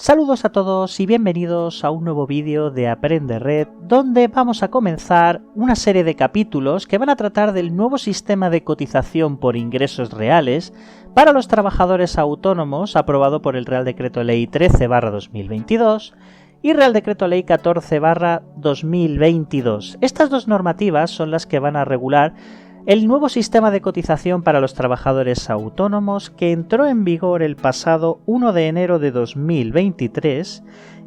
Saludos a todos y bienvenidos a un nuevo vídeo de Aprende Red, donde vamos a comenzar una serie de capítulos que van a tratar del nuevo sistema de cotización por ingresos reales para los trabajadores autónomos aprobado por el Real Decreto Ley 13/2022 y Real Decreto Ley 14/2022. Estas dos normativas son las que van a regular el nuevo sistema de cotización para los trabajadores autónomos que entró en vigor el pasado 1 de enero de 2023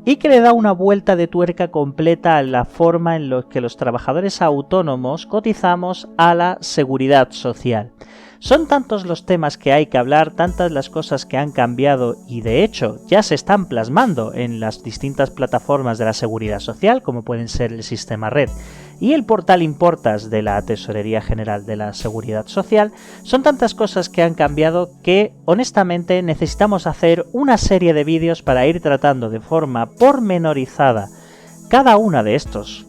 y que le da una vuelta de tuerca completa a la forma en la que los trabajadores autónomos cotizamos a la seguridad social. Son tantos los temas que hay que hablar, tantas las cosas que han cambiado y de hecho ya se están plasmando en las distintas plataformas de la seguridad social, como pueden ser el Sistema Red y el portal Importas de la Tesorería General de la Seguridad Social. Son tantas cosas que han cambiado que honestamente necesitamos hacer una serie de vídeos para ir tratando de forma pormenorizada cada uno de estos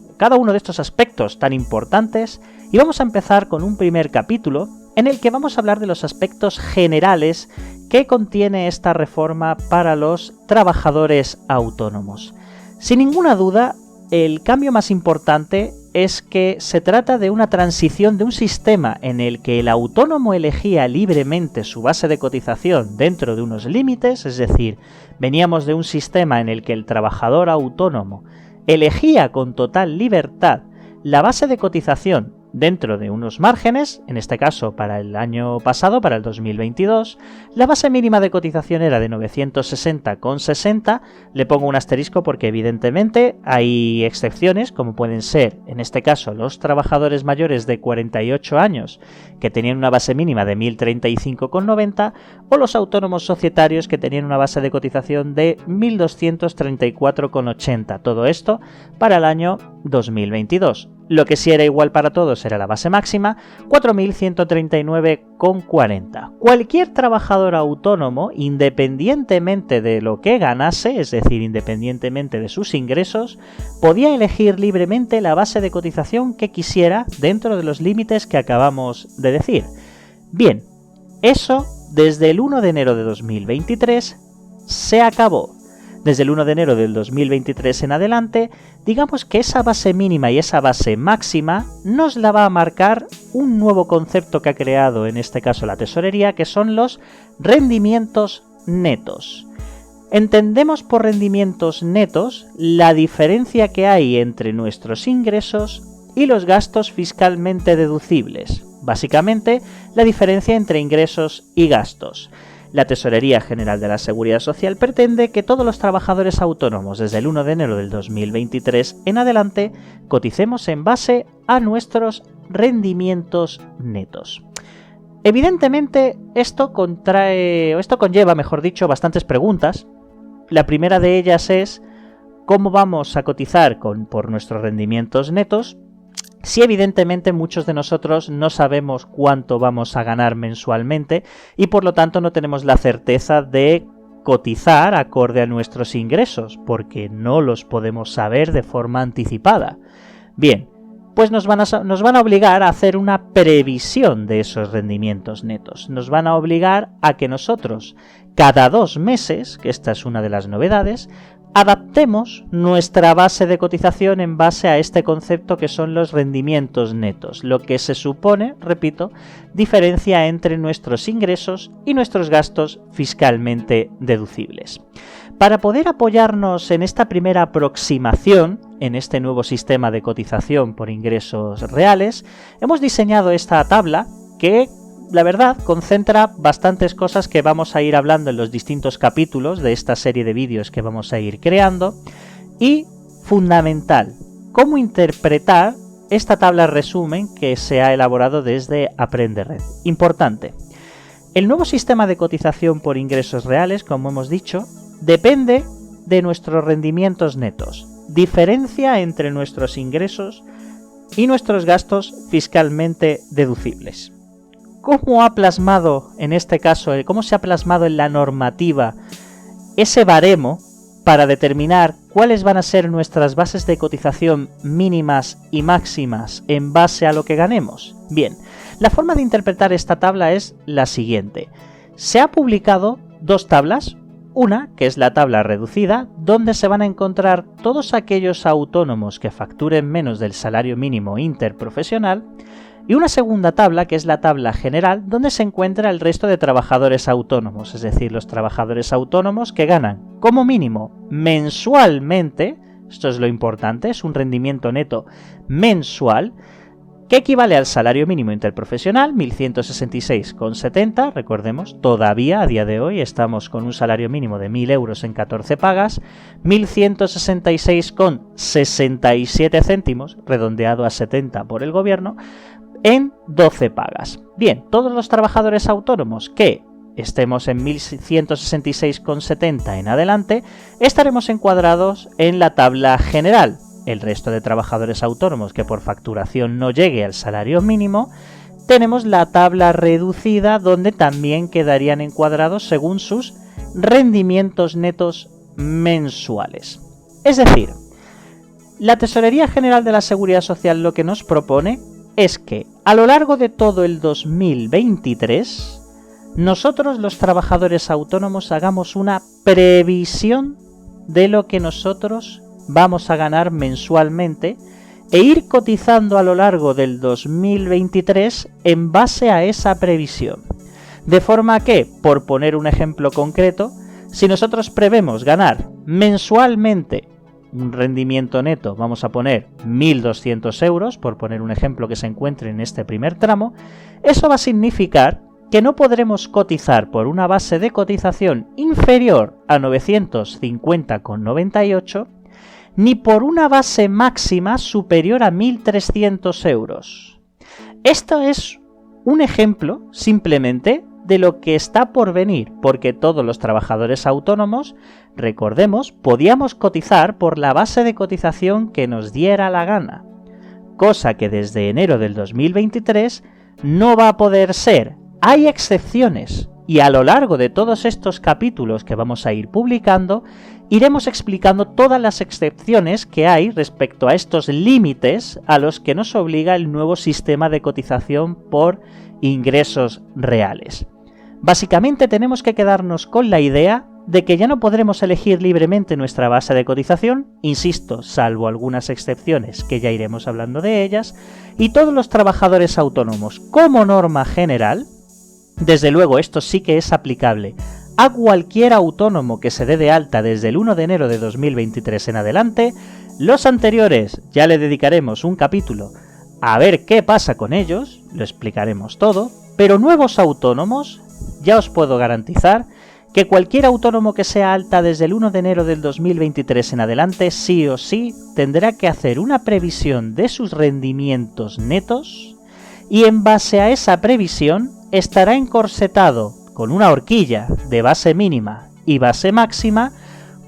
aspectos tan importantes, y vamos a empezar con un primer capítulo en el que vamos a hablar de los aspectos generales que contiene esta reforma para los trabajadores autónomos. Sin ninguna duda, el cambio más importante es que se trata de una transición de un sistema en el que el autónomo elegía libremente su base de cotización dentro de unos límites, es decir, veníamos de un sistema en el que el trabajador autónomo elegía con total libertad la base de cotización dentro de unos márgenes. En este caso, para el año pasado, para el 2022, la base mínima de cotización era de 960,60. Le pongo un asterisco porque evidentemente hay excepciones, como pueden ser, en este caso, los trabajadores mayores de 48 años que tenían una base mínima de 1035,90 o los autónomos societarios que tenían una base de cotización de 1234,80. Todo esto para el año 2022. Lo que sí era igual para todos era la base máxima, 4.139,40. Cualquier trabajador autónomo, independientemente de lo que ganase, es decir, independientemente de sus ingresos, podía elegir libremente la base de cotización que quisiera dentro de los límites que acabamos de decir. Bien, eso desde el 1 de enero de 2023 se acabó. Desde el 1 de enero del 2023 en adelante, digamos que esa base mínima y esa base máxima nos la va a marcar un nuevo concepto que ha creado en este caso la Tesorería, que son los rendimientos netos. Entendemos por rendimientos netos la diferencia que hay entre nuestros ingresos y los gastos fiscalmente deducibles. Básicamente, la diferencia entre ingresos y gastos. La Tesorería General de la Seguridad Social pretende que todos los trabajadores autónomos desde el 1 de enero del 2023 en adelante coticemos en base a nuestros rendimientos netos. Evidentemente, esto conlleva, mejor dicho, bastantes preguntas. La primera de ellas es ¿cómo vamos a cotizar por nuestros rendimientos netos? Si evidentemente muchos de nosotros no sabemos cuánto vamos a ganar mensualmente y por lo tanto no tenemos la certeza de cotizar acorde a nuestros ingresos, porque no los podemos saber de forma anticipada. Bien, pues nos van a obligar a hacer una previsión de esos rendimientos netos. Nos van a obligar a que nosotros, cada 2 meses, que esta es una de las novedades, adaptemos nuestra base de cotización en base a este concepto que son los rendimientos netos, lo que se supone, repito, diferencia entre nuestros ingresos y nuestros gastos fiscalmente deducibles. Para poder apoyarnos en esta primera aproximación, en este nuevo sistema de cotización por ingresos reales, hemos diseñado esta tabla que, la verdad, concentra bastantes cosas que vamos a ir hablando en los distintos capítulos de esta serie de vídeos que vamos a ir creando. Y, fundamental, cómo interpretar esta tabla resumen que se ha elaborado desde Aprende Red. Importante. El nuevo sistema de cotización por ingresos reales, como hemos dicho, depende de nuestros rendimientos netos. Diferencia entre nuestros ingresos y nuestros gastos fiscalmente deducibles. ¿Cómo ha plasmado, en este caso, cómo se ha plasmado en la normativa ese baremo para determinar cuáles van a ser nuestras bases de cotización mínimas y máximas en base a lo que ganemos? Bien, la forma de interpretar esta tabla es la siguiente. Se ha publicado 2 tablas, Una, que es la tabla reducida, donde se van a encontrar todos aquellos autónomos que facturen menos del salario mínimo interprofesional, y una segunda tabla, que es la tabla general, donde se encuentra el resto de trabajadores autónomos, es decir, los trabajadores autónomos que ganan como mínimo mensualmente, esto es lo importante, es un rendimiento neto mensual, que equivale al salario mínimo interprofesional, 1.166,70, recordemos, todavía a día de hoy estamos con un salario mínimo de 1.000 euros en 14 pagas, 1.166,67 céntimos, redondeado a 70 por el gobierno, en 12 pagas. Bien, todos los trabajadores autónomos que estemos en 1.166,70 en adelante, estaremos encuadrados en la tabla general. El resto de trabajadores autónomos que por facturación no llegue al salario mínimo, tenemos la tabla reducida donde también quedarían encuadrados según sus rendimientos netos mensuales. Es decir, la Tesorería General de la Seguridad Social lo que nos propone es que a lo largo de todo el 2023, nosotros los trabajadores autónomos hagamos una previsión de lo que nosotros vamos a ganar mensualmente e ir cotizando a lo largo del 2023 en base a esa previsión. De forma que, por poner un ejemplo concreto, si nosotros prevemos ganar mensualmente un rendimiento neto, vamos a poner 1.200 euros, por poner un ejemplo que se encuentre en este primer tramo, eso va a significar que no podremos cotizar por una base de cotización inferior a 950,98 ni por una base máxima superior a 1.300 euros. Esto es un ejemplo, simplemente, de lo que está por venir, porque todos los trabajadores autónomos, recordemos, podíamos cotizar por la base de cotización que nos diera la gana, cosa que desde enero del 2023 no va a poder ser. Hay excepciones, y a lo largo de todos estos capítulos que vamos a ir publicando, iremos explicando todas las excepciones que hay respecto a estos límites a los que nos obliga el nuevo sistema de cotización por ingresos reales. Básicamente tenemos que quedarnos con la idea de que ya no podremos elegir libremente nuestra base de cotización, insisto, salvo algunas excepciones que ya iremos hablando de ellas, y todos los trabajadores autónomos, como norma general, desde luego esto sí que es aplicable a cualquier autónomo que se dé de alta desde el 1 de enero de 2023 en adelante. Los anteriores ya le dedicaremos un capítulo a ver qué pasa con ellos, lo explicaremos todo, pero nuevos autónomos, ya os puedo garantizar que cualquier autónomo que sea alta desde el 1 de enero del 2023 en adelante, sí o sí, tendrá que hacer una previsión de sus rendimientos netos y en base a esa previsión estará encorsetado con una horquilla de base mínima y base máxima,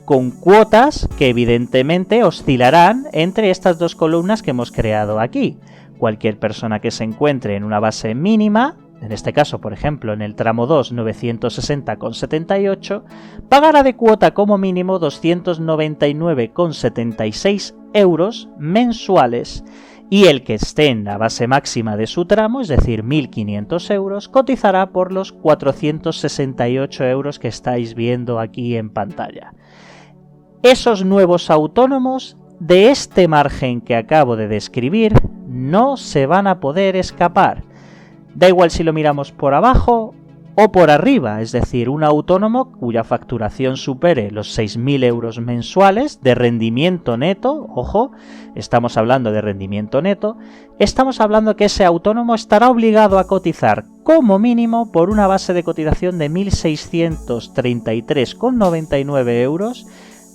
con cuotas que evidentemente oscilarán entre estas dos columnas que hemos creado aquí. Cualquier persona que se encuentre en una base mínima, en este caso por ejemplo en el tramo 2 960,78, pagará de cuota como mínimo 299,76 euros mensuales, y el que esté en la base máxima de su tramo, es decir 1.500 euros, cotizará por los 468 euros que estáis viendo aquí en pantalla. Esos nuevos autónomos de este margen que acabo de describir no se van a poder escapar. Da igual si lo miramos por abajo o por arriba, es decir, un autónomo cuya facturación supere los 6.000 euros mensuales de rendimiento neto, ojo, estamos hablando de rendimiento neto, estamos hablando que ese autónomo estará obligado a cotizar como mínimo por una base de cotización de 1.633,99 euros,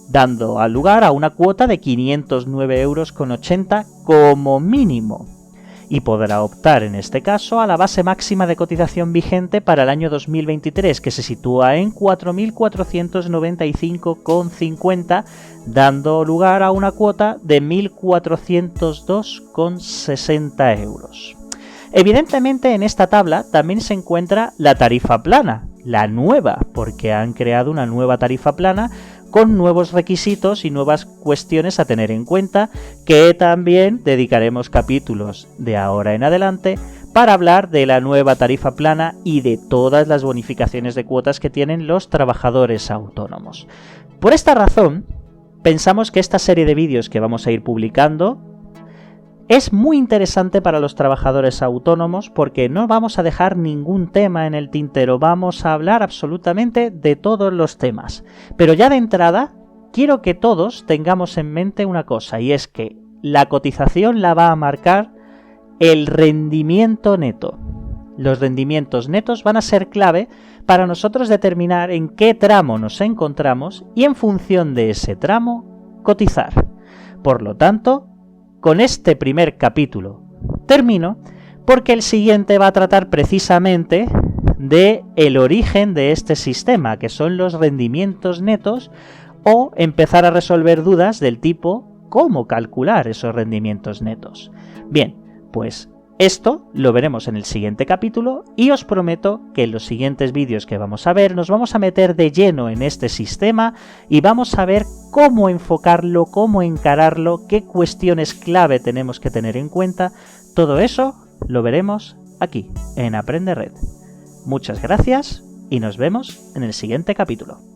dando lugar a una cuota de 509,80 euros como mínimo. Y podrá optar en este caso a la base máxima de cotización vigente para el año 2023, que se sitúa en 4.495,50, dando lugar a una cuota de 1.402,60 euros. Evidentemente en esta tabla también se encuentra la tarifa plana, la nueva, porque han creado una nueva tarifa plana con nuevos requisitos y nuevas cuestiones a tener en cuenta, que también dedicaremos capítulos de ahora en adelante para hablar de la nueva tarifa plana y de todas las bonificaciones de cuotas que tienen los trabajadores autónomos. Por esta razón, pensamos que esta serie de vídeos que vamos a ir publicando es muy interesante para los trabajadores autónomos porque no vamos a dejar ningún tema en el tintero, vamos a hablar absolutamente de todos los temas. Pero ya de entrada, quiero que todos tengamos en mente una cosa, y es que la cotización la va a marcar el rendimiento neto. Los rendimientos netos van a ser clave para nosotros determinar en qué tramo nos encontramos y en función de ese tramo cotizar. Por lo tanto, con este primer capítulo termino, porque el siguiente va a tratar precisamente de el origen de este sistema, que son los rendimientos netos, o empezar a resolver dudas del tipo cómo calcular esos rendimientos netos. Bien, pues esto lo veremos en el siguiente capítulo y os prometo que en los siguientes vídeos que vamos a ver nos vamos a meter de lleno en este sistema y vamos a ver cómo enfocarlo, cómo encararlo, qué cuestiones clave tenemos que tener en cuenta. Todo eso lo veremos aquí en Aprende Red. Muchas gracias y nos vemos en el siguiente capítulo.